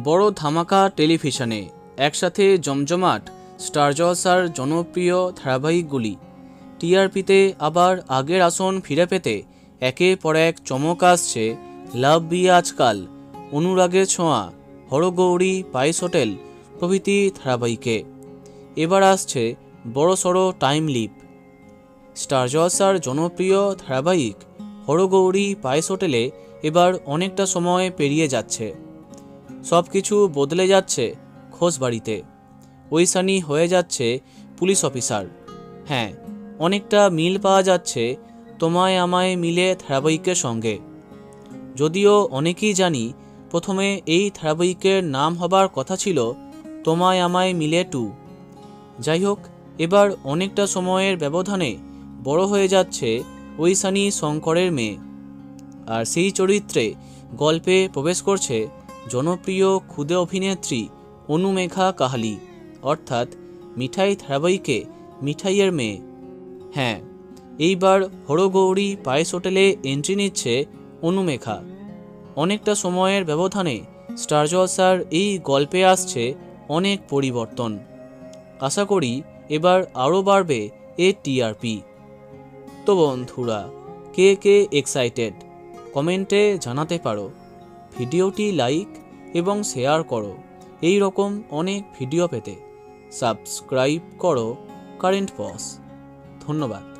বড় ধামাকা টেলিভিশনে একসাথে জমজমাট স্টার জলসার জনপ্রিয় ধারাবাহিকগুলি। টিআরপিতে আবার আগের আসন ফিরে পেতে একের পর এক চমক আসছে লাভ বিয়ে আজকাল, অনুরাগের ছোঁয়া, হরগৌরী, পায়েস হোটেল প্রভৃতি ধারাবাহিকে। এবার আসছে বড়সড় টাইম লিপ। স্টার জলসার জনপ্রিয় ধারাবাহিক হরগৌরী, পায়েস হোটেলে এবার অনেকটা সময় পেরিয়ে যাচ্ছে। সব কিছু বদলে যাচ্ছে খোঁজবাড়িতে। ঐশানী হয়ে যাচ্ছে পুলিশ অফিসার। হ্যাঁ, অনেকটা মিল পাওয়া যাচ্ছে তোমায় আমায় মিলে ধারাবাহিকের সঙ্গে। যদিও অনেকেই জানি প্রথমে এই ধারাবাহিকের নাম হবার কথা ছিল তোমায় আমায় মিলে 2। যাই হোক, এবার অনেকটা সময়ের ব্যবধানে বড় হয়ে যাচ্ছে ঐশানী শঙ্করের মেয়ে। আর সেই চরিত্রে গল্পে প্রবেশ করছে জনপ্রিয় ক্ষুদে অভিনেত্রী অনুমেঘা কাহালি, অর্থাৎ মিঠাই ধারাবাহিকে মিঠাইয়ের মেয়ে। হ্যাঁ, এইবার হরগৌরী, পায়েস হোটেলে এন্ট্রি নিচ্ছে অনুমেঘা। অনেকটা সময়ের ব্যবধানে স্টার জলসার এই গল্পে আসছে অনেক পরিবর্তন। আশা করি এবার আরও বাড়বে এর টিআরপি। তো বন্ধুরা, কে কে এক্সাইটেড কমেন্টে জানাতে পারো। ভিডিওটি লাইক এবং শেয়ার করো। এই রকম অনেক ভিডিও পেতে সাবস্ক্রাইব করো কারেন্ট পজ। ধন্যবাদ।